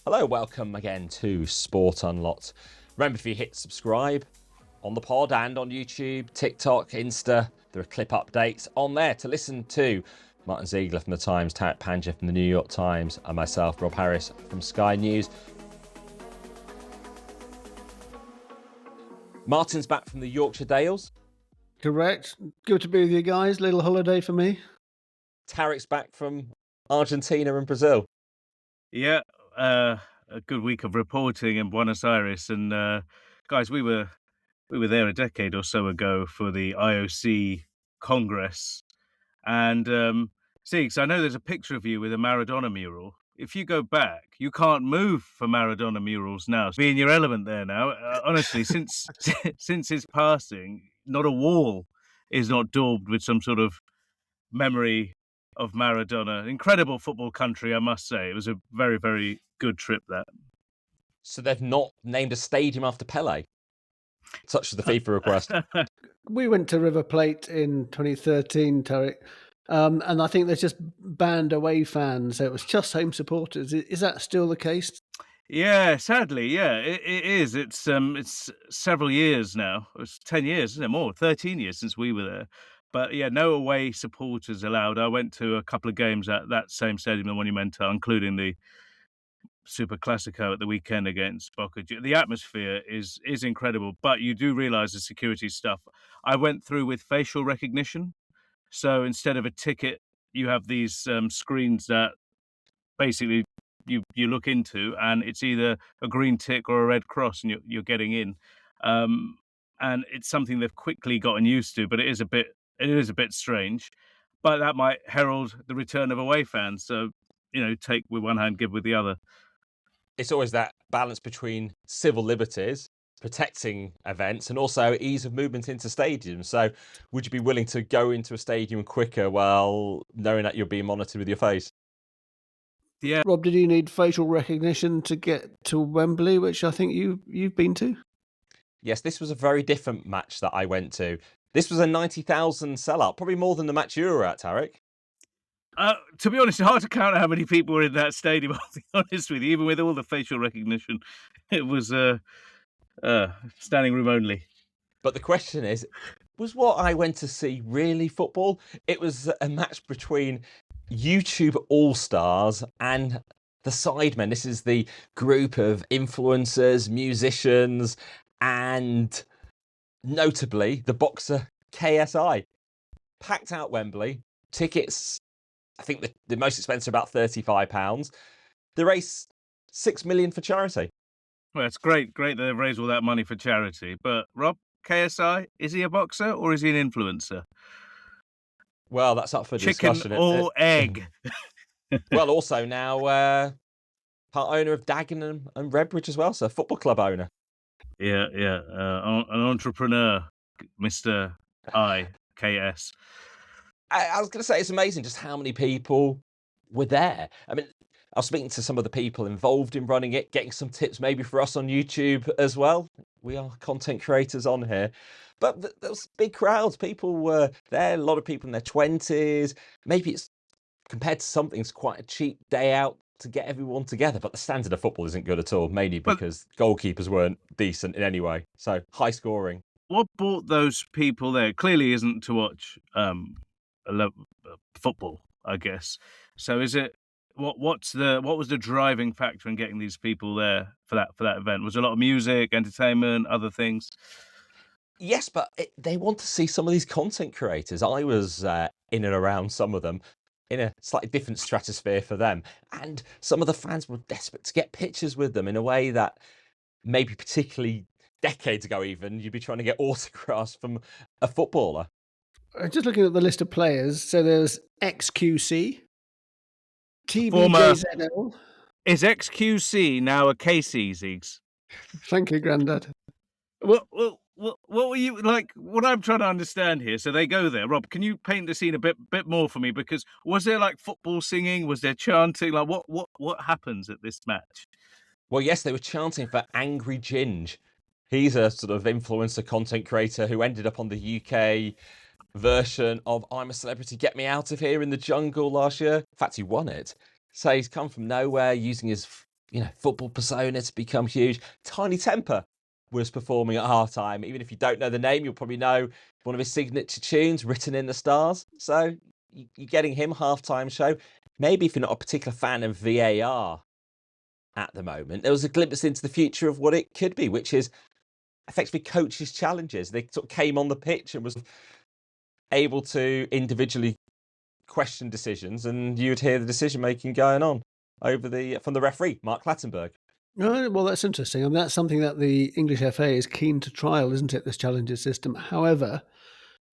Hello, welcome again to Sport Unlocked. Remember, if you hit subscribe on the pod and on YouTube, TikTok, Insta, there are clip updates on there to listen to. Martyn Ziegler from The Times, Tariq Panja from The New York Times, and myself, Rob Harris from Sky News. Martyn's back from the Yorkshire Dales. Correct. Good to be with you guys. Little holiday for me. Tariq's back from Argentina and Brazil. Yeah, a good week of reporting in Buenos Aires, and guys, we were there a decade or so ago for the IOC Congress, and Siegs, I know there's a picture of you with a Maradona mural. If you go back, you can't move for Maradona murals now. Be in your element there now. Honestly, since his passing, not a wall is not daubed with some sort of memory of Maradona. Incredible football country, I must say. It was a very, very good trip, that. So they've not named a stadium after Pele, such as the FIFA request. We went to River Plate in 2013, Tariq, and I think they just banned away fans. So it was just home supporters. Is that still the case? Yeah, sadly, yeah, it is. It's several years now. It's 10 years, isn't it? More, 13 years since we were there. But yeah, no away supporters allowed. I went to a couple of games at that same stadium, the Monumental, including the Super Classico at the weekend against Boca. The atmosphere is incredible, but you do realise the security stuff. I went through with facial recognition. So instead of a ticket, you have these screens that basically you look into, and it's either a green tick or a red cross, and you're getting in. And it's something they've quickly gotten used to, but it is a bit strange. But that might herald the return of away fans. So, take with one hand, give with the other. It's always that balance between civil liberties, protecting events, and also ease of movement into stadiums. So would you be willing to go into a stadium quicker while knowing that you're being monitored with your face? Yeah. Rob, did you need facial recognition to get to Wembley, which I think you've been to? Yes, this was a very different match that I went to. This was a 90,000 sellout, probably more than the match you were at, Tariq. To be honest, it's hard to count how many people were in that stadium, I'll be honest with you. Even with all the facial recognition, it was standing room only. But the question is, was what I went to see really football? It was a match between YouTube All-Stars and the Sidemen. This is the group of influencers, musicians, and notably the boxer KSI. Packed out Wembley. Tickets, I think the most expensive, about £35. They raised $6 million for charity. Well, it's great that they've raised all that money for charity. But Rob, KSI, is he a boxer or is he an influencer? Well, that's up for discussion. Chicken or egg? Well, also now part owner of Dagenham and Redbridge as well, so football club owner. Yeah. An entrepreneur, Mr. IKS. I was going to say, it's amazing just how many people were there. I mean, I was speaking to some of the people involved in running it, getting some tips maybe for us on YouTube as well. We are content creators on here. But there was big crowds. People were there, a lot of people in their 20s. Maybe it's, compared to something, it's quite a cheap day out to get everyone together. But the standard of football isn't good at all, mainly because goalkeepers weren't decent in any way. So high scoring. What brought those people there? Clearly isn't to watch football, I guess. So is it what was the driving factor in getting these people there for that event? Was there a lot of music, entertainment, other things? Yes, but they want to see some of these content creators. I was in and around some of them in a slightly different stratosphere for them, and some of the fans were desperate to get pictures with them in a way that maybe particularly decades ago even you'd be trying to get autographs from a footballer. Just looking at the list of players, so there's XQC, TBJZL. Is XQC now a KC, Ziggs? Thank you, Grandad. What were you like? What I'm trying to understand here. So they go there. Rob, can you paint the scene a bit more for me? Because was there like football singing? Was there chanting? Like what happens at this match? Well, yes, they were chanting for Angry Ginge. He's a sort of influencer content creator who ended up on the UK version of I'm a Celebrity, Get Me Out of Here in the Jungle last year. In fact, he won it. So he's come from nowhere using his football persona to become huge. Tiny Temper was performing at halftime. Even if you don't know the name, you'll probably know one of his signature tunes, Written in the Stars. So you're getting him halftime show. Maybe if you're not a particular fan of VAR at the moment, there was a glimpse into the future of what it could be, which is effectively coaches' challenges. They sort of came on the pitch and was able to individually question decisions, and you'd hear the decision making going on from the referee, Mark Clattenburg. Oh, well, that's interesting. I mean, that's something that the English FA is keen to trial, isn't it? This challenges system. However,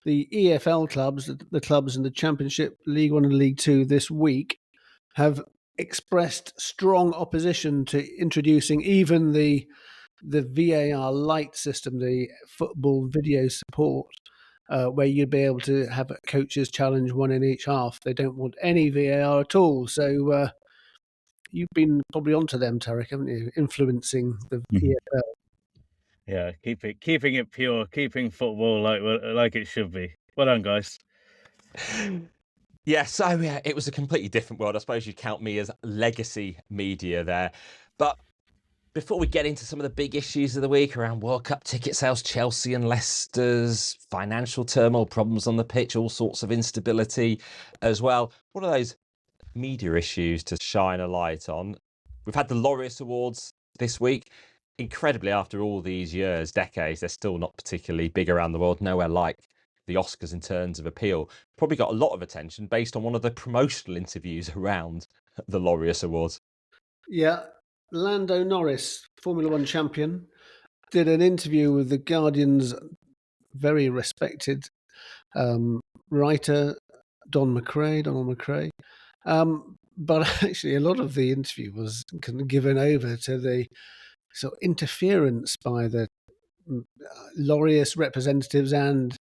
the EFL clubs, the clubs in the Championship, League One and League Two this week have expressed strong opposition to introducing even the VAR light system, the football video support, where you'd be able to have coaches challenge one in each half. They don't want any VAR at all. So you've been probably onto them, Tariq, haven't you? Influencing the EFL. Yeah, keeping it pure, keeping football like it should be. Well done, guys. Yeah, so it was a completely different world. I suppose you'd count me as legacy media there. But before we get into some of the big issues of the week around World Cup ticket sales, Chelsea and Leicester's financial turmoil, problems on the pitch, all sorts of instability as well, what are those media issues to shine a light on? We've had the Laureus Awards this week. Incredibly, after all these years, decades, they're still not particularly big around the world, nowhere like the Oscars in terms of appeal. Probably got a lot of attention based on one of the promotional interviews around the Laureus Awards. Yeah. Lando Norris, Formula One champion, did an interview with the Guardian's very respected writer, Donald McRae. But actually, a lot of the interview was given over to the sort of interference by the Laureus representatives and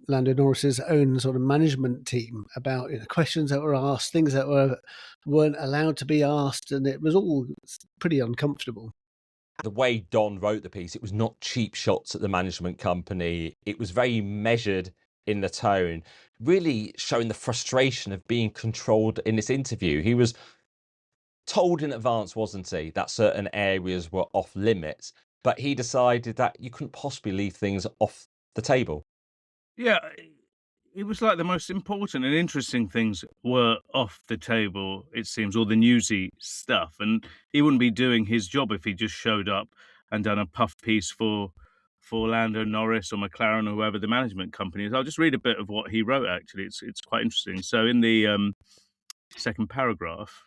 Lando Norris's own sort of management team about questions that were asked, things that weren't allowed to be asked, and it was all pretty uncomfortable. The way Don wrote the piece, it was not cheap shots at the management company. It was very measured in the tone, really showing the frustration of being controlled in this interview. He was told in advance, wasn't he, that certain areas were off limits, but he decided that you couldn't possibly leave things off the table. Yeah, it was like the most important and interesting things were off the table, it seems, all the newsy stuff. And he wouldn't be doing his job if he just showed up and done a puff piece for Lando Norris or McLaren or whoever the management company is. I'll just read a bit of what he wrote, actually. It's quite interesting. So in the second paragraph,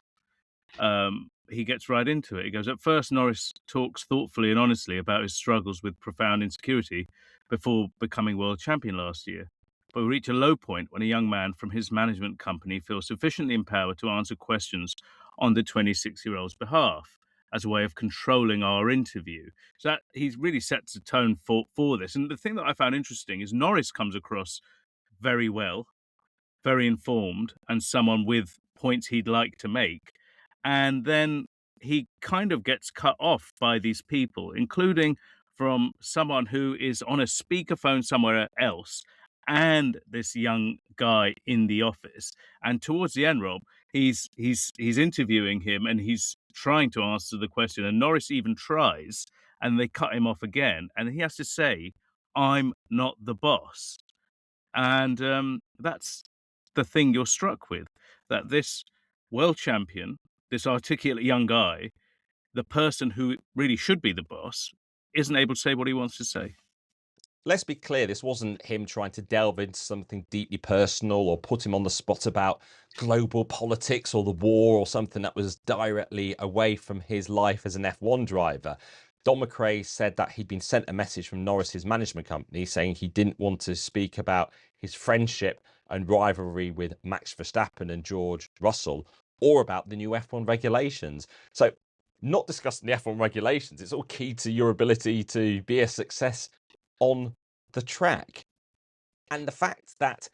he gets right into it. He goes, at first, Norris talks thoughtfully and honestly about his struggles with profound insecurity before becoming world champion last year. But we reach a low point when a young man from his management company feels sufficiently empowered to answer questions on the 26-year-old's behalf as a way of controlling our interview. So that he really sets a tone for this. And the thing that I found interesting is Norris comes across very well, very informed, and someone with points he'd like to make. And then he kind of gets cut off by these people, including from someone who is on a speakerphone somewhere else and this young guy in the office. And towards the end, Rob, he's interviewing him and he's trying to answer the question. And Norris even tries, and they cut him off again. And he has to say, I'm not the boss. And that's the thing you're struck with, that this world champion, this articulate young guy, the person who really should be the boss, isn't able to say what he wants to say. Let's be clear, this wasn't him trying to delve into something deeply personal or put him on the spot about global politics or the war or something that was directly away from his life as an F1 driver. Don McRae said that he'd been sent a message from Norris's management company saying he didn't want to speak about his friendship and rivalry with Max Verstappen and George Russell, or about the new F1 regulations. So not discussing the F1 regulations, it's all key to your ability to be a success on the track. And the fact that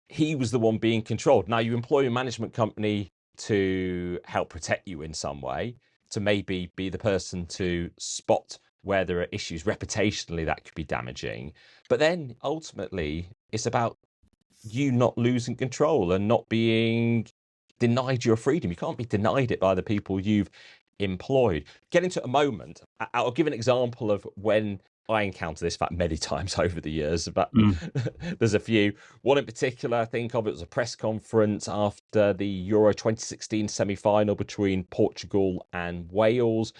he was the one being controlled. Now, you employ a management company to help protect you in some way, to maybe be the person to spot where there are issues reputationally that could be damaging. But then ultimately, it's about you not losing control and not being denied your freedom. You can't be denied it by the people you've employed. Get into a moment. I'll give an example of when I encountered this, in fact, many times over the years, but there's a few. One in particular I think of, it was a press conference after the Euro 2016 semi-final between Portugal and Wales.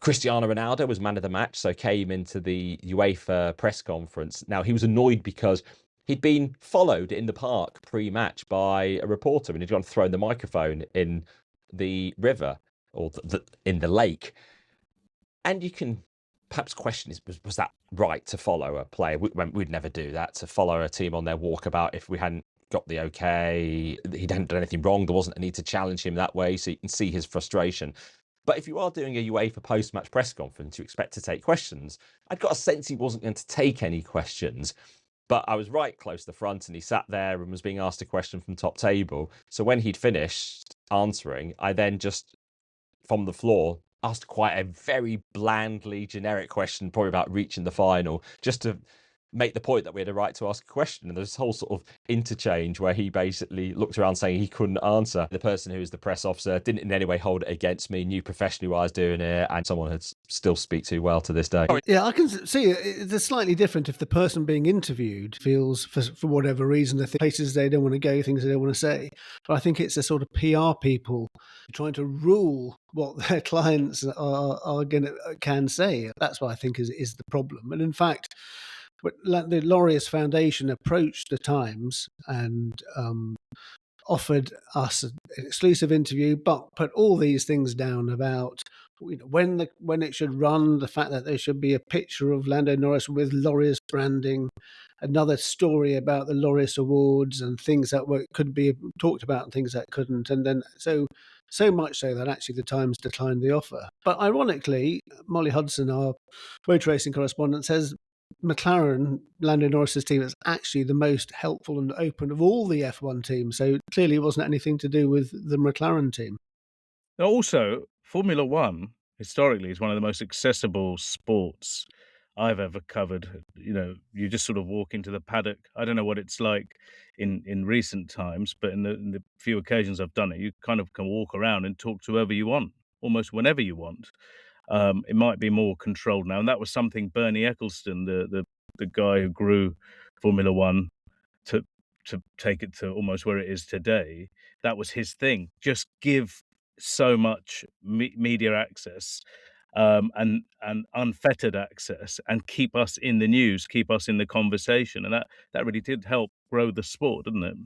Cristiano Ronaldo was man of the match, so came into the UEFA press conference. Now, he was annoyed because he'd been followed in the park pre-match by a reporter, and he'd gone thrown the microphone in the river or in the lake. And you can perhaps question, was that right to follow a player? We'd never do that, to follow a team on their walkabout if we hadn't got the okay. He hadn't done anything wrong. There wasn't a need to challenge him that way, so you can see his frustration. But if you are doing a UEFA post-match press conference, you expect to take questions. I'd got a sense he wasn't going to take any questions, but I was right close to the front, and he sat there and was being asked a question from top table. So when he'd finished answering, I then just, from the floor, asked quite a very blandly generic question, probably about reaching the final, just to make the point that we had a right to ask a question. And there's this whole sort of interchange where he basically looked around saying he couldn't answer. The person who was the press officer didn't in any way hold it against me, knew professionally what I was doing it, and someone had still speak too well to this day. Yeah, I can see it's slightly different if the person being interviewed feels, for whatever reason, the places they don't want to go, things they don't want to say. But I think it's the sort of PR people trying to rule what their clients can say. That's what I think is the problem. And in fact, the Laureus Foundation approached the Times and offered us an exclusive interview, but put all these things down about when it should run, the fact that there should be a picture of Lando Norris with Laureus branding, another story about the Laureus Awards and things that could be talked about and things that couldn't, and then so much so that actually the Times declined the offer. But ironically, Molly Hudson, our motor racing correspondent, says McLaren, Lando Norris's team, is actually the most helpful and open of all the F1 teams. So clearly it wasn't anything to do with the McLaren team. Also, Formula One, historically, is one of the most accessible sports I've ever covered. You just sort of walk into the paddock. I don't know what it's like in recent times, but in the few occasions I've done it, you kind of can walk around and talk to whoever you want, almost whenever you want. It might be more controlled now, and that was something Bernie Ecclestone, the guy who grew Formula One to take it to almost where it is today. That was his thing. Just give so much media access and unfettered access, and keep us in the news, keep us in the conversation, and that really did help grow the sport, didn't it?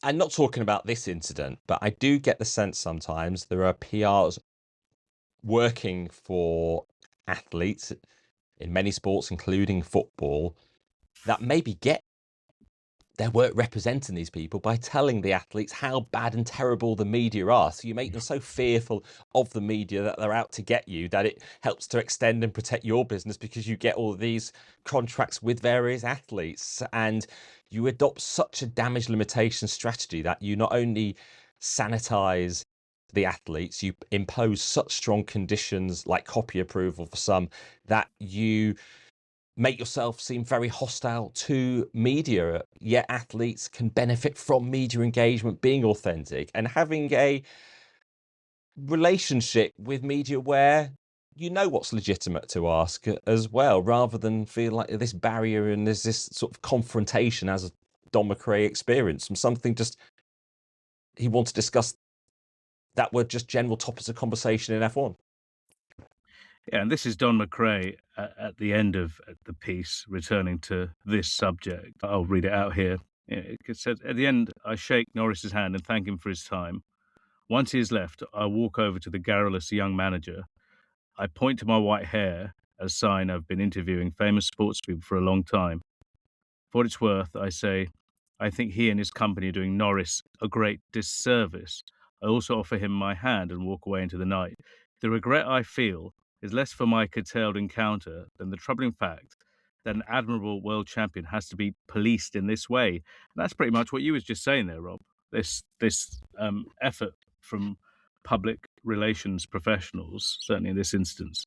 I'm not talking about this incident, but I do get the sense sometimes there are PRs working for athletes in many sports, including football, that maybe get their work representing these people by telling the athletes how bad and terrible the media are. So you make them so fearful of the media that they're out to get you, that it helps to extend and protect your business, because you get all of these contracts with various athletes, and you adopt such a damage limitation strategy that you not only sanitize the athletes, you impose such strong conditions like copy approval for some, that you make yourself seem very hostile to media. Yet athletes can benefit from media engagement, being authentic and having a relationship with media where you know what's legitimate to ask as well, rather than feel like this barrier and there's this sort of confrontation, as Don McRae experienced from something just he wanted to discuss that were just general topics of conversation in F1. Yeah, and this is Don McRae at the end of the piece, returning to this subject. I'll read it out here. It says, at the end, I shake Norris's hand and thank him for his time. Once he has left, I walk over to the garrulous young manager. I point to my white hair as a sign I've been interviewing famous sports people for a long time. For what it's worth, I say, I think he and his company are doing Norris a great disservice. I also offer him my hand and walk away into the night. The regret I feel is less for my curtailed encounter than the troubling fact that an admirable world champion has to be policed in this way. And that's pretty much what you was just saying there, Rob. This effort from public relations professionals, certainly in this instance,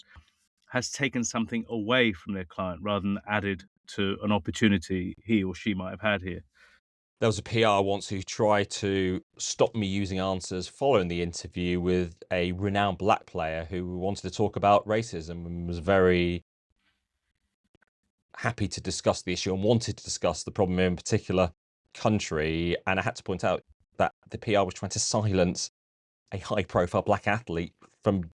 has taken something away from their client rather than added to an opportunity he or she might have had here. There was a PR once who tried to stop me using answers following the interview with a renowned black player who wanted to talk about racism and was very happy to discuss the issue and wanted to discuss the problem in a particular country. And I had to point out that the PR was trying to silence a high-profile black athlete from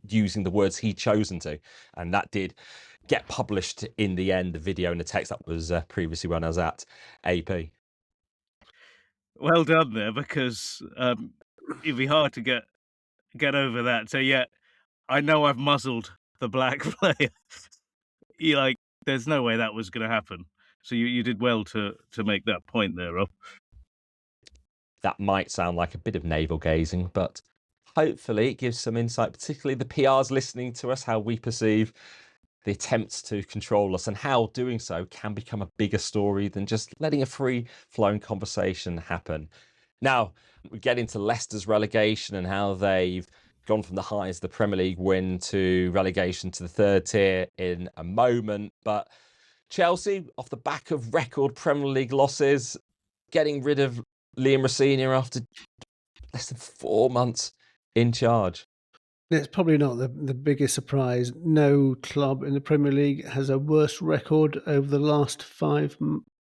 using the words he'd chosen to. And that did get published in the end, the video and the text that was previously when I was at AP. Well done there, because it'd be hard to get over that. So yeah, I know I've muzzled the black player. There's no way that was going to happen. So you did well to make that point there, Rob. That might sound like a bit of navel gazing, but hopefully it gives some insight, particularly the PRs listening to us, how we perceive the attempts to control us and how doing so can become a bigger story than just letting a free-flowing conversation happen. Now, we get into Leicester's relegation and how they've gone from the highs of the Premier League win to relegation to the third tier in a moment. But Chelsea, off the back of record Premier League losses, getting rid of Liam Rossini after less than 4 months in charge. It's probably not the biggest surprise. No club in the Premier League has a worse record over the last 5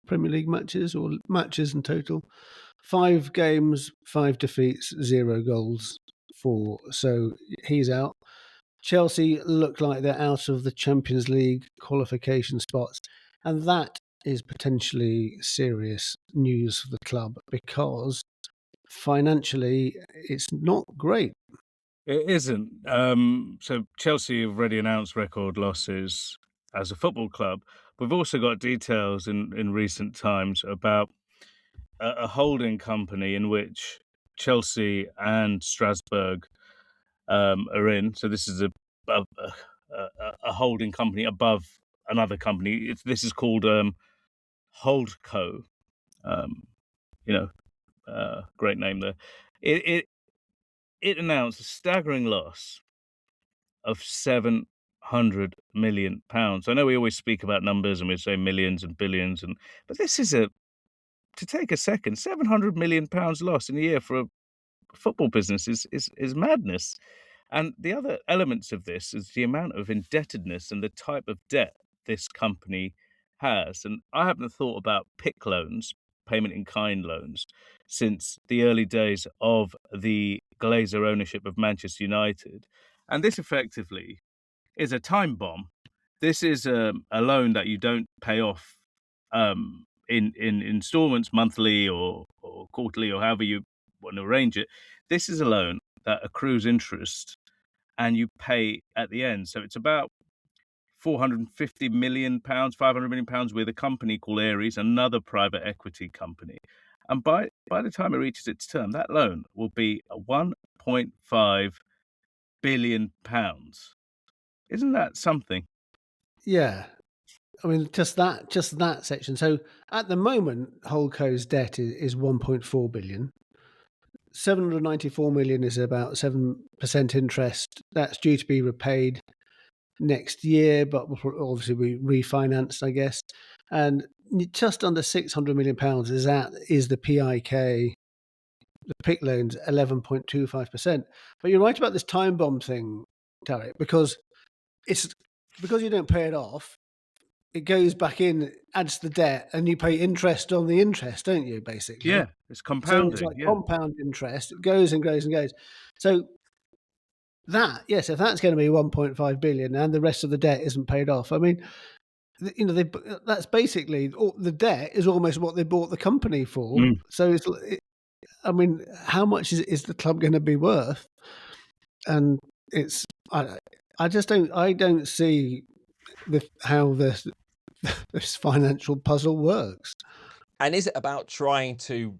Premier League matches, or matches in total. 5 games, 5 defeats, 0 goals, 4. So he's out. Chelsea look like they're out of the Champions League qualification spots. And that is potentially serious news for the club, because financially it's not great. It isn't. So Chelsea have already announced record losses as a football club. We've also got details in recent times about a holding company in which Chelsea and Strasbourg are in. So this is a holding company above another company. This is called Holdco. Great name there. It announced a staggering loss of £700 million. I know we always speak about numbers and we say millions and billions, but this is to take a second, £700 million loss in a year for a football business is madness. And the other elements of this is the amount of indebtedness and the type of debt this company has. And I haven't thought about PIK loans, payment in kind loans, since the early days of the Glazer ownership of Manchester United. And this effectively is a time bomb. This is a loan that you don't pay off in installments, monthly or quarterly, or however you want to arrange it. This is a loan that accrues interest and you pay at the end. So it's about £450 million, £500 million with a company called Ares, another private equity company. And by the time it reaches its term, that loan will be £1.5 billion. Isn't that something? Yeah. I mean, just that section. So at the moment, Holdco's debt is 1.4 billion. 794 million is about 7% interest. That's due to be repaid next year, but obviously we refinanced, I guess. And just under 600 million pounds is the PIK, the PIK loans, 11.25%. But you're right about this time bomb thing, Tariq, because you don't pay it off, it goes back in, adds the debt, and you pay interest on the interest, don't you, basically? Yeah, it's compounding. So it's like compound interest. It goes and goes and goes. So that, yes, if that's going to be 1.5 billion and the rest of the debt isn't paid off, I mean, that's basically, the debt is almost what they bought the company for. So I mean, how much is the club going to be worth? And I don't see how this financial puzzle works. And is it about trying to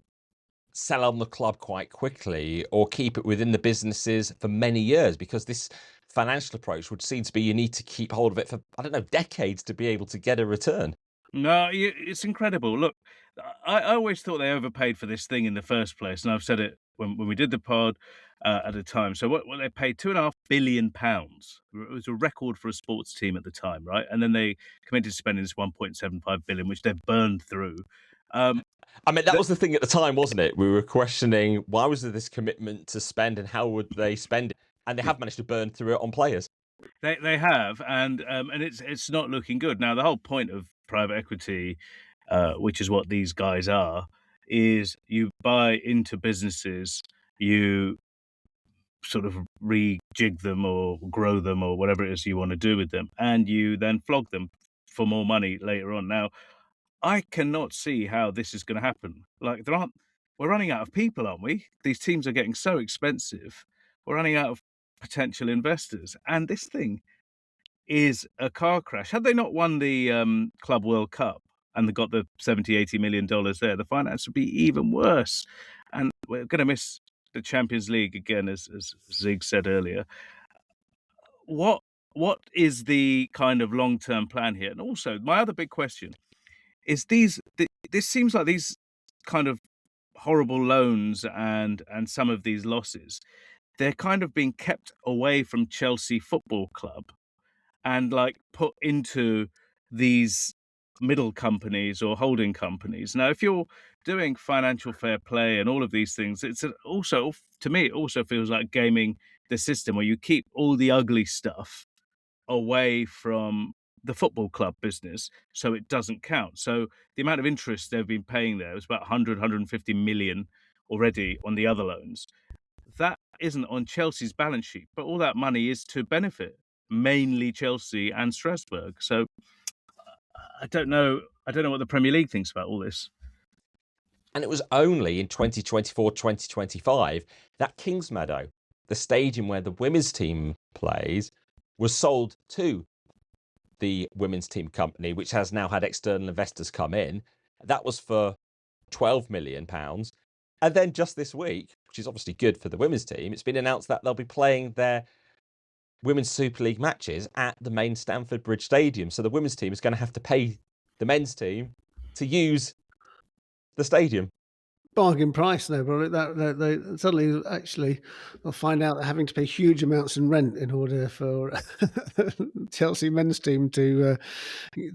sell on the club quite quickly or keep it within the businesses for many years? Because this financial approach would seem to be you need to keep hold of it for, I don't know, decades to be able to get a return. No, it's incredible. Look, I always thought they overpaid for this thing in the first place. And I've said it when we did the pod at the time. So what they paid £2.5 billion. It was a record for a sports team at the time, right? And then they committed to spending this 1.75 billion, which they've burned through. I mean, that was the thing at the time, wasn't it? We were questioning why was there this commitment to spend and how would they spend it? And they have managed to burn through it on players. They have, and it's not looking good. Now, the whole point of private equity, which is what these guys are, is you buy into businesses, you sort of rejig them or grow them or whatever it is you want to do with them, and you then flog them for more money later on. Now, I cannot see how this is going to happen. Like, we're running out of people, aren't we? These teams are getting so expensive. We're running out of potential investors, and this thing is a car crash. Had they not won the Club World Cup and they got the $70-80 million there, the finance would be even worse. And we're going to miss the Champions League again, as Zig said earlier. What is the kind of long-term plan here? And also, my other big question is this seems like these kind of horrible loans and some of these losses, they're kind of being kept away from Chelsea Football Club and like put into these middle companies or holding companies. Now, if you're doing financial fair play and all of these things, it's also, to me, it also feels like gaming the system where you keep all the ugly stuff away from the football club business so it doesn't count. So the amount of interest they've been paying there is about 150 million already on the other loans. That isn't on Chelsea's balance sheet, but all that money is to benefit mainly Chelsea and Strasbourg. So I don't know what the Premier League thinks about all this. And it was only in 2024-2025 that Kingsmeadow, the stadium where the women's team plays, was sold to the women's team company, which has now had external investors come in. That was for £12 million. And then just this week, which is obviously good for the women's team, it's been announced that they'll be playing their Women's Super League matches at the main Stamford Bridge Stadium. So the women's team is going to have to pay the men's team to use the stadium. Bargain price, though, bro. They suddenly actually they'll find out they're having to pay huge amounts in rent in order for Chelsea men's team to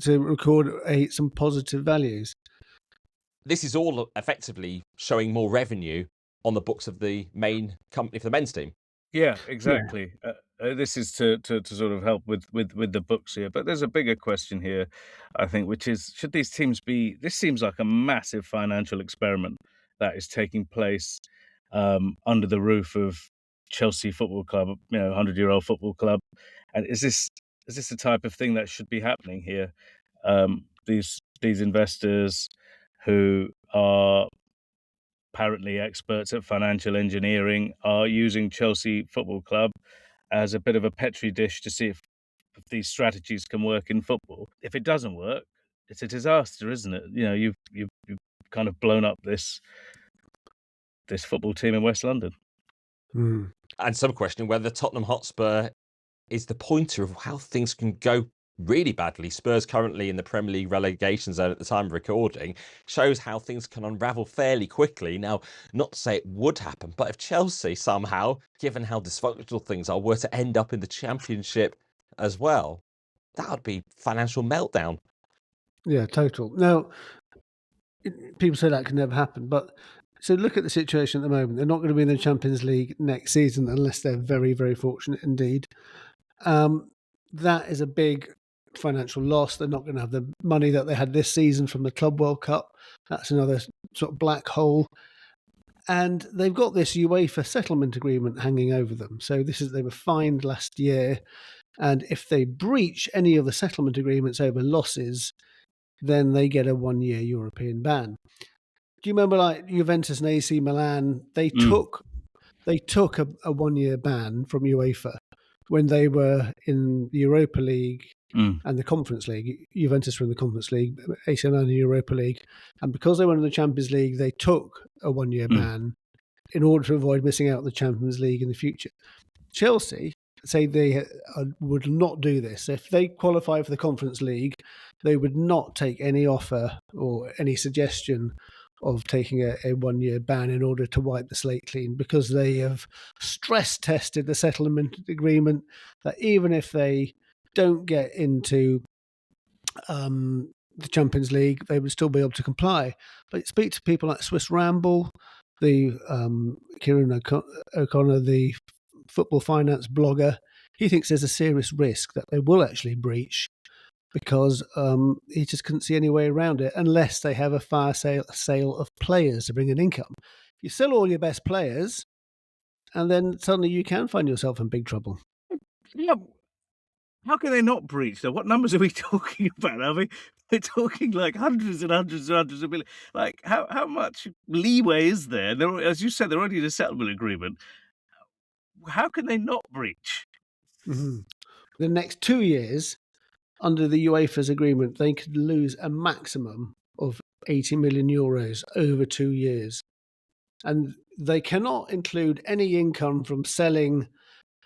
record some positive values. This is all effectively showing more revenue on the books of the main company for the men's team. Yeah, exactly. Yeah. This is to sort of help with the books here. But there's a bigger question here, I think, which is, should these teams be... This seems like a massive financial experiment that is taking place under the roof of Chelsea Football Club, 100-year-old football club. And is this the type of thing that should be happening here? These investors who are apparently experts at financial engineering are using Chelsea Football Club as a bit of a petri dish to see if these strategies can work in football. If it doesn't work, it's a disaster, isn't it? You've kind of blown up this football team in West London. Mm. And some questioning whether Tottenham Hotspur is the pointer of how things can go really badly. Spurs currently in the Premier League relegation zone at the time of recording shows how things can unravel fairly quickly. Now, not to say it would happen, but if Chelsea somehow, given how dysfunctional things are, were to end up in the Championship as well, that would be financial meltdown. Yeah, total. Now, people say that can never happen, but so look at the situation at the moment. They're not going to be in the Champions League next season unless they're very, very fortunate indeed. That is a big financial loss. They're not going to have the money that they had this season from the Club World Cup. That's another sort of black hole. And they've got this UEFA settlement agreement hanging over them. So they were fined last year. And if they breach any of the settlement agreements over losses, then they get a 1-year European ban. Do you remember, like Juventus and AC Milan? They took a 1-year ban from UEFA when they were in the Europa League and the Conference League. Juventus were in the Conference League, AC Milan in the Europa League, and because they were in the Champions League, they took a 1-year ban in order to avoid missing out on the Champions League in the future. Chelsea say they would not do this. If they qualify for the Conference League, they would not take any offer or any suggestion of taking a 1-year ban in order to wipe the slate clean, because they have stress tested the settlement agreement that even if they don't get into the Champions League, they would still be able to comply. But speak to people like Swiss Ramble, the Kieran O'Connor, the football finance blogger. He thinks there's a serious risk that they will actually breach because he just couldn't see any way around it unless they have a fire sale of players to bring in income. You sell all your best players, and then suddenly you can find yourself in big trouble. Yeah. How can they not breach, though? What numbers are we talking about? Are we're talking like hundreds and hundreds and hundreds of millions. Like, how much leeway is there? As you said, they're already in a settlement agreement. How can they not breach? Mm-hmm. The next 2 years, under the UEFA's agreement, they could lose a maximum of 80 million euros over 2 years. And they cannot include any income from selling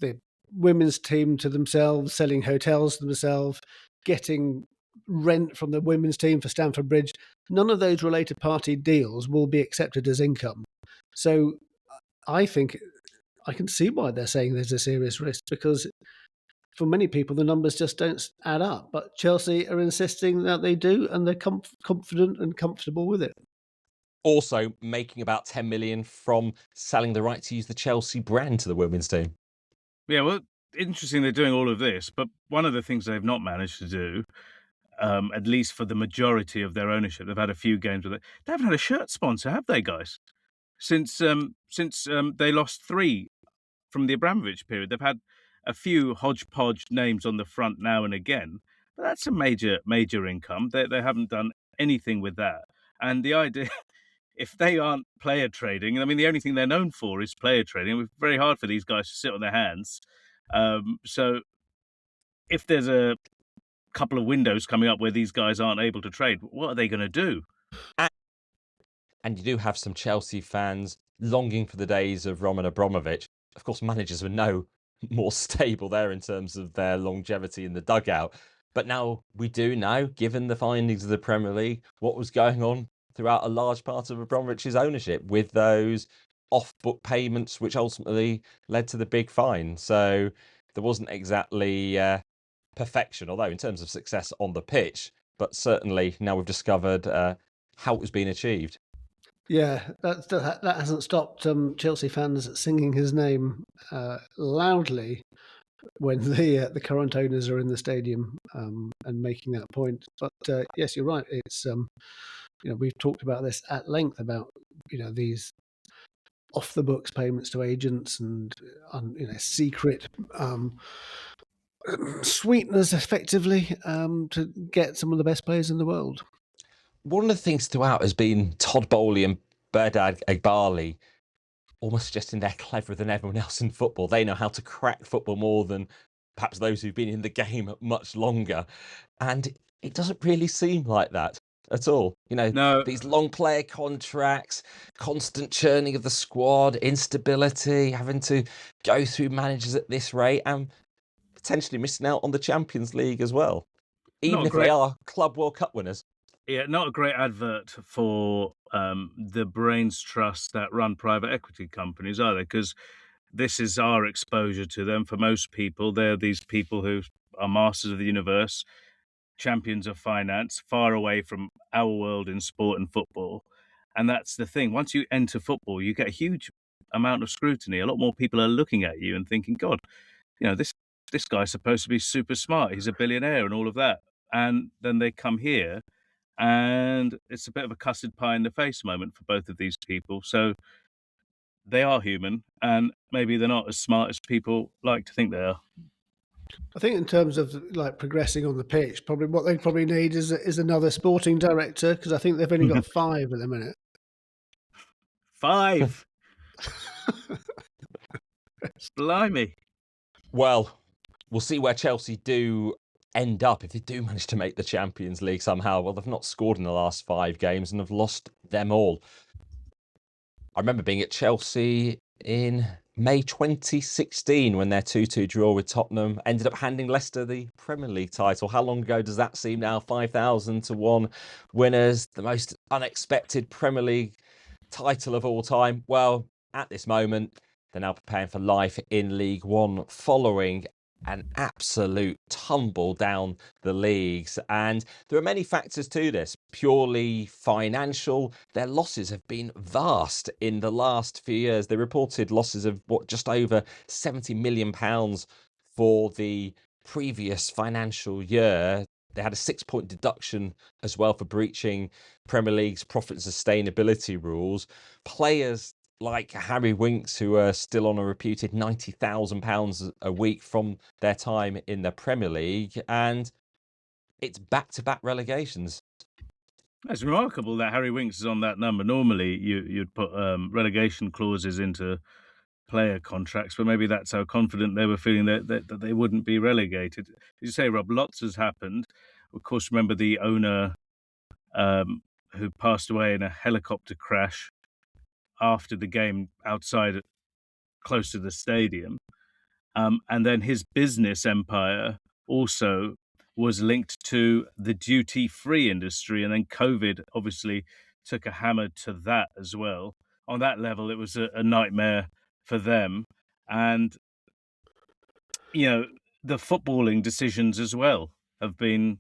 the women's team to themselves, selling hotels to themselves, getting rent from the women's team for Stamford Bridge. None of those related party deals will be accepted as income. So I think I can see why they're saying there's a serious risk, because for many people, the numbers just don't add up. But Chelsea are insisting that they do, and they're confident and comfortable with it. Also making about 10 million from selling the right to use the Chelsea brand to the women's team. Yeah, well, interesting they're doing all of this, but one of the things they've not managed to do, at least for the majority of their ownership, they've had a few games with it. They haven't had a shirt sponsor, have they, guys? Since they lost 3 from the Abramovich period, they've had a few hodgepodge names on the front now and again, but that's a major income. They haven't done anything with that, and the idea. If they aren't player trading, I mean, the only thing they're known for is player trading. It's very hard for these guys to sit on their hands. So if there's a couple of windows coming up where these guys aren't able to trade, what are they going to do? And you do have some Chelsea fans longing for the days of Roman Abramovich. Of course, managers were no more stable there in terms of their longevity in the dugout. But now we do know, given the findings of the Premier League, what was going on throughout a large part of Abramovich's ownership with those off-book payments, which ultimately led to the big fine. So there wasn't exactly perfection, although in terms of success on the pitch, but certainly now we've discovered how it was being achieved. Yeah, that hasn't stopped Chelsea fans singing his name loudly when the current owners are in the stadium and making that point. But yes, you're right. It's we've talked about this at length about these off the books payments to agents and secret sweeteners effectively to get some of the best players in the world. One of the things throughout has been Todd Bowley and Berdad Egbali almost suggesting they're cleverer than everyone else in football. They know how to crack football more than perhaps those who've been in the game much longer. And it doesn't really seem like that at all. No. These long player contracts, constant churning of the squad, instability, having to go through managers at this rate, and potentially missing out on the Champions League as well, even if they are Club World Cup winners. Yeah, not a great advert for the brains trusts that run private equity companies, are they? Because this is our exposure to them. For most people, they're these people who are masters of the universe, champions of finance, far away from our world in sport and football. And that's the thing. Once you enter football, you get a huge amount of scrutiny. A lot more people are looking at you and thinking, God, this guy's supposed to be super smart. He's a billionaire and all of that. And then they come here, and it's a bit of a custard pie in the face moment for both of these people. So they are human, and maybe they're not as smart as people like to think they are. I think in terms of progressing on the pitch, probably what they probably need is another sporting director, because I think they've only got 5 at the minute. 5? Blimey. Well, we'll see where Chelsea do end up if they do manage to make the Champions League somehow. Well, they've not scored in the last 5 games and have lost them all. I remember being at Chelsea in May 2016 when their 2-2 draw with Tottenham ended up handing Leicester the Premier League title. How long ago does that seem now? 5,000 to 1 winners, the most unexpected Premier League title of all time. Well, at this moment, they're now preparing for life in League One following an absolute tumble down the leagues. And there are many factors to this. Purely financial, their losses have been vast in the last few years. They reported losses of just over £70 million for the previous financial year. They had a 6-point deduction as well for breaching Premier League's profit and sustainability rules. Players like Harry Winks, who are still on a reputed £90,000 a week from their time in the Premier League, and it's back-to-back relegations. It's remarkable that Harry Winks is on that number. Normally, you'd put relegation clauses into player contracts, but maybe that's how confident they were feeling that they wouldn't be relegated. As you say, Rob, lots has happened. Of course, remember the owner who passed away in a helicopter crash after the game outside, close to the stadium. And then his business empire also was linked to the duty-free industry. And then COVID obviously took a hammer to that as well. On that level, it was a nightmare for them. And, the footballing decisions as well have been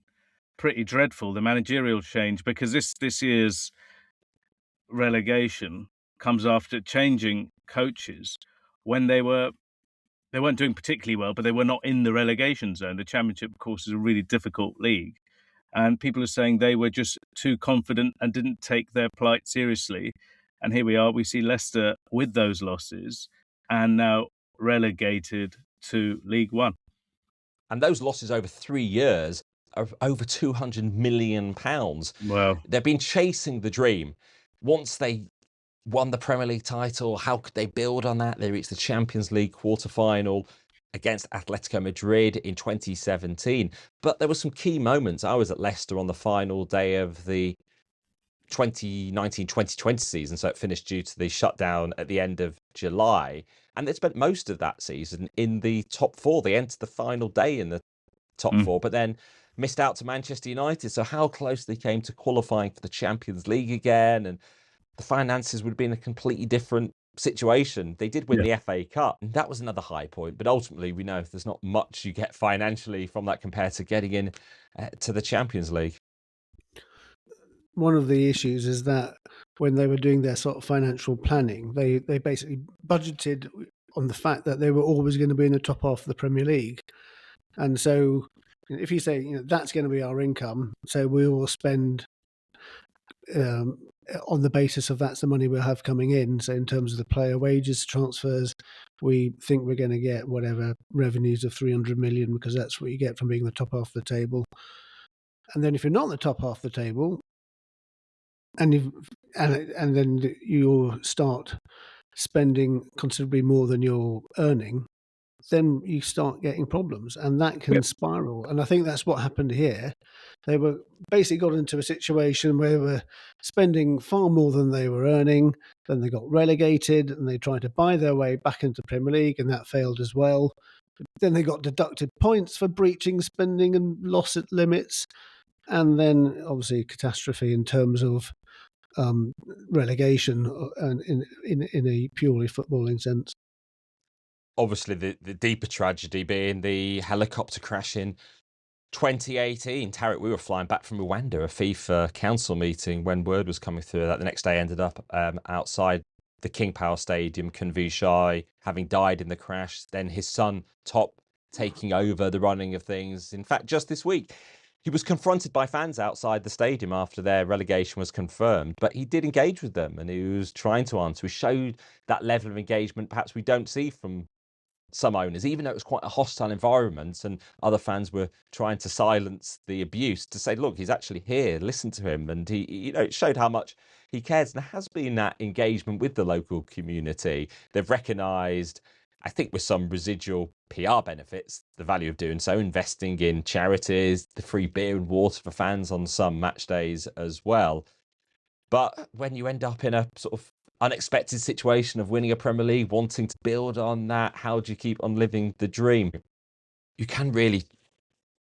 pretty dreadful. The managerial change, because this year's relegation comes after changing coaches when they weren't doing particularly well, but they were not in the relegation zone. The Championship, of course, is a really difficult league. And people are saying they were just too confident and didn't take their plight seriously. And here we are, we see Leicester with those losses and now relegated to League One. And those losses over 3 years are over £200 million. Wow. They've been chasing the dream. Once they won the Premier League title, how could they build on that? They reached the Champions League quarter-final against Atletico Madrid in 2017. But there were some key moments. I was at Leicester on the final day of the 2019-2020 season, so it finished due to the shutdown at the end of July. And they spent most of that season in the top four. They entered the final day in the top four, but then missed out to Manchester United. So how close they came to qualifying for the Champions League again, and the finances would have been a completely different situation. They did win the FA Cup, and that was another high point. But ultimately, we know there's not much you get financially from that compared to getting in to the Champions League. One of the issues is that when they were doing their sort of financial planning, they basically budgeted on the fact that they were always going to be in the top half of the Premier League. And so if you say, that's going to be our income, so we will spend on the basis of that's the money we'll have coming in. So in terms of the player wages, transfers, we think we're going to get whatever revenues of 300 million because that's what you get from being the top half of the table. And then if you're not in the top half of the table, and then you start spending considerably more than you're earning, then you start getting problems, and that can spiral. And I think that's what happened here. They were basically got into a situation where they were spending far more than they were earning. Then they got relegated, and they tried to buy their way back into the Premier League, and that failed as well. Then they got deducted points for breaching spending and loss at limits. And then obviously catastrophe in terms of relegation and in a purely footballing sense. Obviously, the deeper tragedy being the helicopter crash in 2018. Tariq, we were flying back from Rwanda, a FIFA council meeting, when word was coming through that the next day ended up outside the King Power Stadium, Convishai, having died in the crash. Then his son, Top, taking over the running of things. In fact, just this week, he was confronted by fans outside the stadium after their relegation was confirmed, but he did engage with them and he was trying to answer. He showed that level of engagement perhaps we don't see from some owners, even though it was quite a hostile environment and other fans were trying to silence the abuse, to say, look, he's actually here, listen to him. And he, it showed how much he cares. And there has been that engagement with the local community. They've recognised, I think with some residual PR benefits, the value of doing so, investing in charities, the free beer and water for fans on some match days as well. But when you end up in a sort of unexpected situation of winning a Premier League, wanting to build on that, how do you keep on living the dream? You can really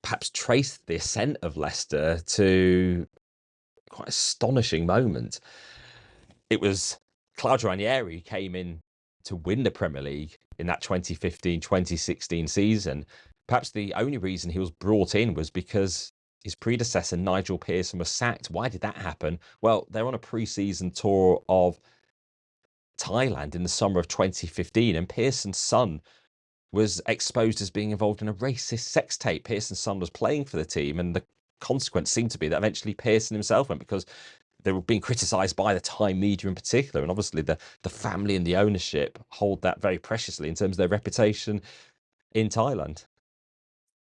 perhaps trace the ascent of Leicester to quite an astonishing moment. It was Claudio Ranieri who came in to win the Premier League in that 2015-2016 season. Perhaps the only reason he was brought in was because his predecessor, Nigel Pearson, was sacked. Why did that happen? Well, they're on a pre-season tour of Thailand in the summer of 2015, and Pearson's son was exposed as being involved in a racist sex tape. Pearson's son was playing for the team, and the consequence seemed to be that eventually Pearson himself went, because they were being criticised by the Thai media in particular, and obviously the family and the ownership hold that very preciously in terms of their reputation in Thailand.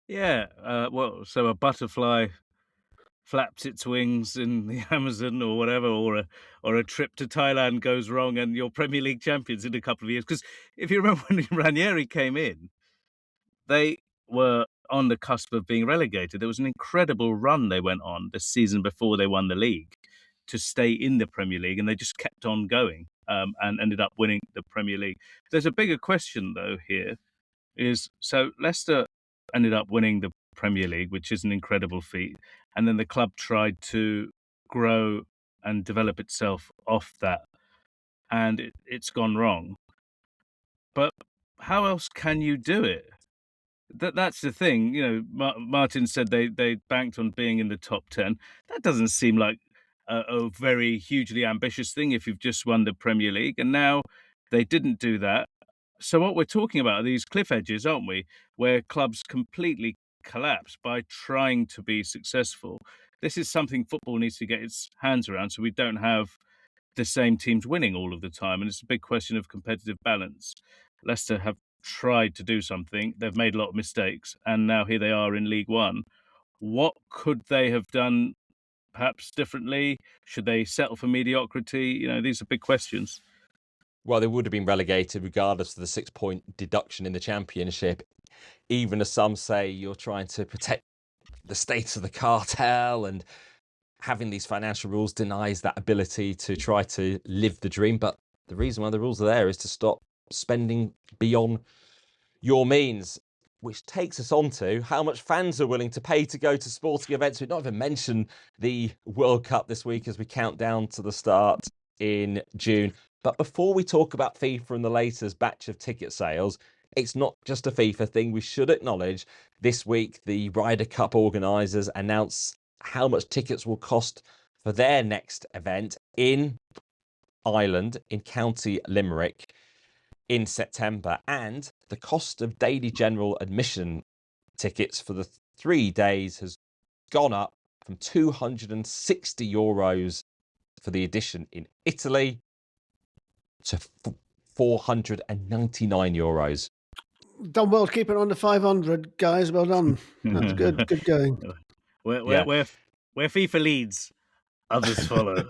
Yeah, well, so a butterfly flaps its wings in the Amazon or whatever, or a trip to Thailand goes wrong and you're Premier League champions in a couple of years. Because if you remember when Ranieri came in, they were on the cusp of being relegated. There was an incredible run they went on the season before they won the league to stay in the Premier League, and they just kept on going and ended up winning the Premier League. There's a bigger question, though, here is, so Leicester ended up winning the Premier League, which is an incredible feat, and then the club tried to grow and develop itself off that, and it's gone wrong. But how else can you do it? That's the thing. You know, Martyn said they banked on being in the top 10. That doesn't seem like a very hugely ambitious thing if you've just won the Premier League, and now they didn't do that. So what we're talking about are these cliff edges, aren't we, where clubs completely collapse by trying to be successful. This is something football needs to get its hands around, so we don't have the same teams winning all of the time, and it's a big question of competitive balance. Leicester have tried to do something. They've made a lot of mistakes, and now here they are in League One. What could they have done perhaps differently? Should they settle for mediocrity? You know, these are big questions. Well, they would have been relegated regardless of the 6-point deduction in the Championship, even as some say you're trying to protect the status of the cartel, and having these financial rules denies that ability to try to live the dream. But the reason why the rules are there is to stop spending beyond your means, which takes us on to how much fans are willing to pay to go to sporting events. We've not even mentioned the World Cup this week as we count down to the start in June. But before we talk about FIFA and the latest batch of ticket sales, it's not just a FIFA thing. We should acknowledge this week the Ryder Cup organisers announced how much tickets will cost for their next event in Ireland, in County Limerick, in September. And the cost of daily general admission tickets for the 3 days has gone up from €260 for the edition in Italy to €499. Done well to keep it under 500, guys. Well done. That's good. Good going. Where FIFA leads, others follow.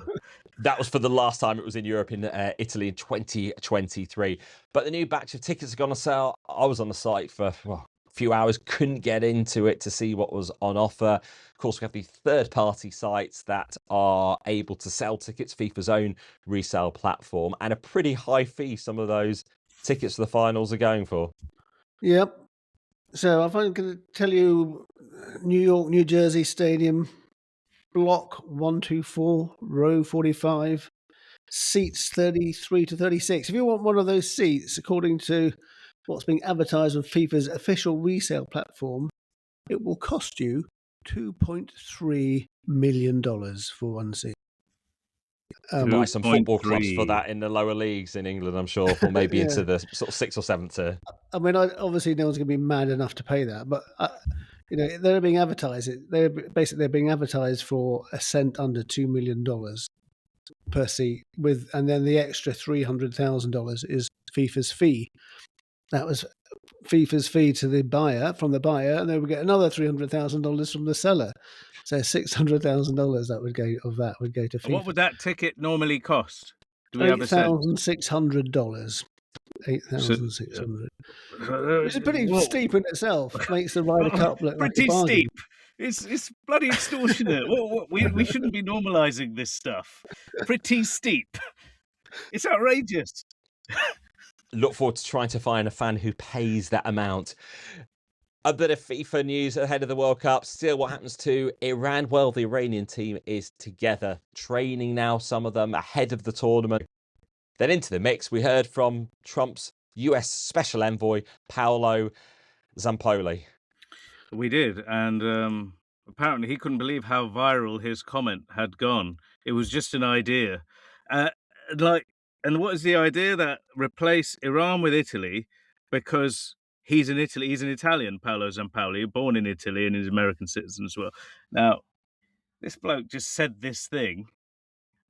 That was for the last time it was in Europe, in Italy in 2023. But the new batch of tickets are going to sell. I was on the site for a few hours, couldn't get into it to see what was on offer. Of course, we have these third-party sites that are able to sell tickets, FIFA's own resale platform, and a pretty high fee some of those tickets for the finals are going for. Yep. So I'm going to tell you, New York, New Jersey Stadium, block 124, row 45, seats 33 to 36. If you want one of those seats, according to what's being advertised on FIFA's official resale platform, it will cost you $2.3 million for one seat. Buy some football clubs for that in the lower leagues in England, I'm sure, or maybe into the sort of 6th or 7th tier. I mean, obviously no one's going to be mad enough to pay that, but you know, they're being advertised. They're being advertised for a cent under $2 million per seat, and then the extra $300,000 is FIFA's fee. That was FIFA's fee to the buyer, and then we get another $300,000 from the seller. So $600,000 that would go to FIFA. What would that ticket normally cost? Do we have a sense? $8,600. $8,600. Which is pretty steep in itself. Makes the Ryder Cup look pretty like a bargain. steep. It's bloody extortionate. We shouldn't be normalising this stuff. Pretty steep. It's outrageous. Look forward to trying to find a fan who pays that amount. A bit of FIFA news ahead of the World Cup. Still, what happens to Iran? Well, the Iranian team is together, training now, some of them ahead of the tournament. Then into the mix, we heard from Trump's US Special Envoy, Paolo Zampoli. We did, and apparently he couldn't believe how viral his comment had gone. It was just an idea. Uh, like, and what is the idea? That replace Iran with Italy because he's an Italian, Paolo Zampaoli, born in Italy and is an American citizen as well. Now, this bloke just said this thing,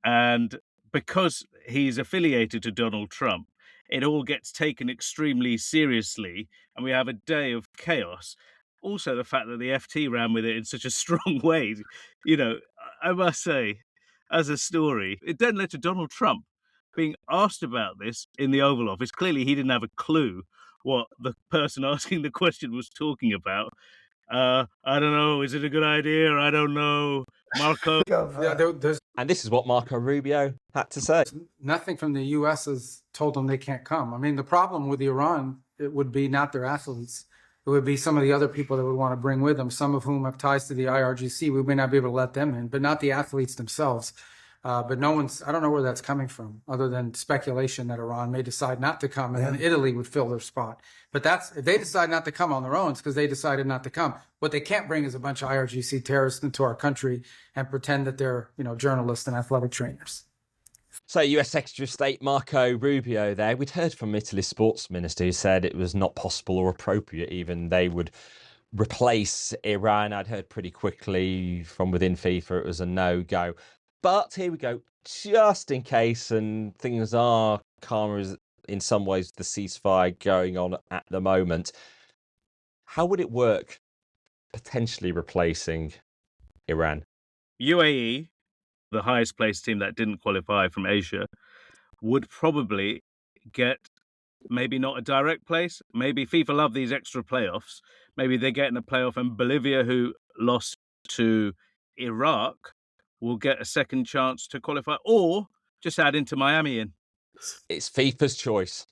and because he's affiliated to Donald Trump, it all gets taken extremely seriously, and we have a day of chaos. Also, the fact that the FT ran with it in such a strong way, I must say, as a story, it then led to Donald Trump being asked about this in the Oval Office. Clearly, he didn't have a clue what the person asking the question was talking about. I don't know. Is it a good idea? I don't know. Marco. There's And this is what Marco Rubio had to say. nothing from the U.S. has told them they can't come. I mean, the problem with Iran, it would be not their athletes. It would be some of the other people that would want to bring with them, some of whom have ties to the IRGC. We may not be able to let them in, but not the athletes themselves. But I don't know where that's coming from, other than speculation that Iran may decide not to come, and then Italy would fill their spot. But if they decide not to come on their own, it's because they decided not to come. What they can't bring is a bunch of IRGC terrorists into our country and pretend that they're, journalists and athletic trainers. So US Secretary of State Marco Rubio there. We'd heard from Italy's sports minister who said it was not possible or appropriate even they would replace Iran. I'd heard pretty quickly from within FIFA it was a no-go. But here we go, just in case, and things are calmer in some ways, the ceasefire going on at the moment. How would it work, potentially replacing Iran? UAE, the highest placed team that didn't qualify from Asia, would probably get maybe not a direct place. Maybe FIFA love these extra playoffs. Maybe they get in a playoff and Bolivia, who lost to Iraq, will get a second chance to qualify, or just add into Miami in. It's FIFA's choice.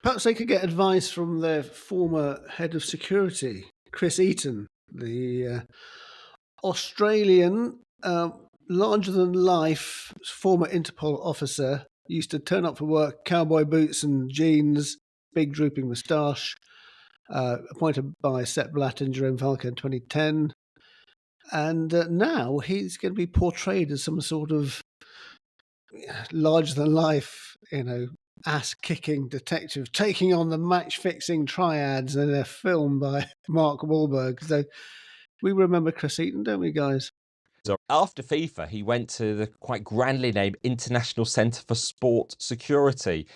Perhaps they could get advice from their former head of security, Chris Eaton, the Australian, larger-than-life former Interpol officer, used to turn up for work, cowboy boots and jeans, big drooping moustache, appointed by Sepp Blatter and Jerome Valcke in 2010. And now he's going to be portrayed as some sort of larger-than-life, ass-kicking detective taking on the match-fixing triads in a film by Mark Wahlberg. So we remember Chris Eaton, don't we, guys? So after FIFA, he went to the quite grandly named International Centre for Sport Security.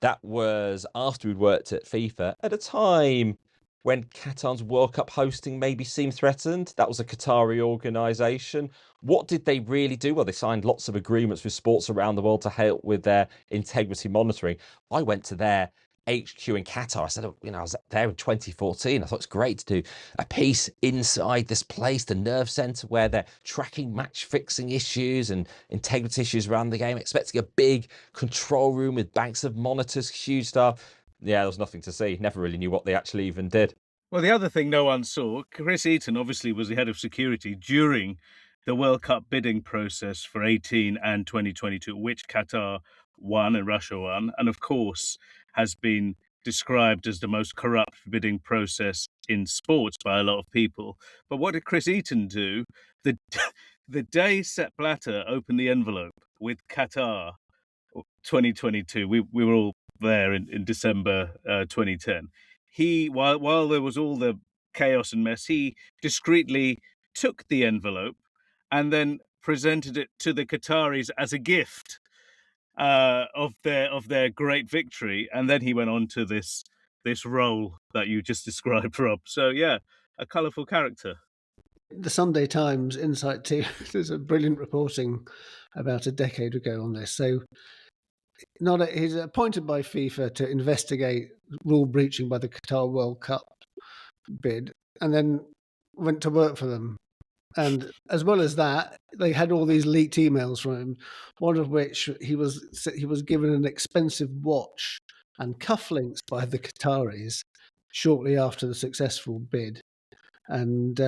That was after he'd worked at FIFA at a time when Qatar's World Cup hosting maybe seemed threatened. That was a Qatari organisation. What did they really do? Well, they signed lots of agreements with sports around the world to help with their integrity monitoring. I went to their HQ in Qatar. I said, I was there in 2014. I thought it's great to do a piece inside this place, the nerve centre, where they're tracking match fixing issues and integrity issues around the game, expecting a big control room with banks of monitors, huge stuff. Yeah, there was nothing to see. Never really knew what they actually even did. Well, the other thing no one saw, Chris Eaton obviously was the head of security during the World Cup bidding process for 18 and 2022, which Qatar won and Russia won, and of course has been described as the most corrupt bidding process in sports by a lot of people. But what did Chris Eaton do? The day Sepp Blatter opened the envelope with Qatar 2022, we were all there in December 2010. He, while there was all the chaos and mess, he discreetly took the envelope and then presented it to the Qataris as a gift of their great victory, and then he went on to this role that you just described, Rob. So yeah, a colourful character. The Sunday Times Insight team, there's a brilliant reporting about a decade ago on this. So he's appointed by FIFA to investigate rule breaching by the Qatar World Cup bid, and then went to work for them. And as well as that, they had all these leaked emails from him, one of which he was given an expensive watch and cufflinks by the Qataris shortly after the successful bid. And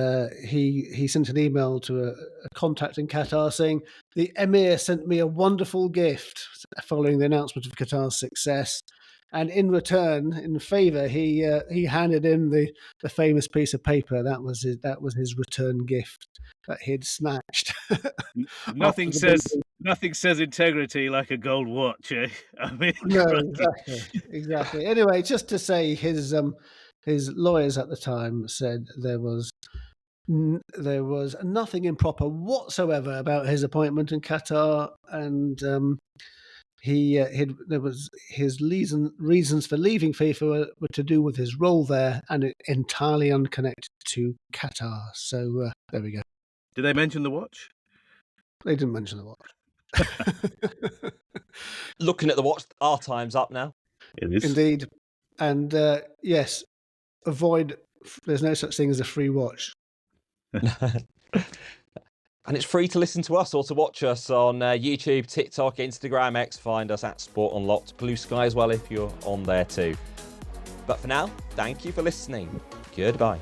he sent an email to a contact in Qatar saying, "The Emir sent me a wonderful gift," following the announcement of Qatar's success. And in return, in favour, he handed in the famous piece of paper. That was his return gift that he'd snatched. Nothing says integrity like a gold watch, eh? I mean, no, exactly. Anyway, just to say, his lawyers at the time said there was nothing improper whatsoever about his appointment in Qatar, and there was his reasons for leaving FIFA were to do with his role there, and entirely unconnected to Qatar. So there we go. Did they mention the watch? They didn't mention the watch. Looking at the watch, our time's up now. It is. Indeed. And yes, there's no such thing as a free watch. And it's free to listen to us or to watch us on YouTube, TikTok, Instagram, X. Find us at Sport Unlocked. Blue Sky as well if you're on there too. But for now, thank you for listening. Goodbye.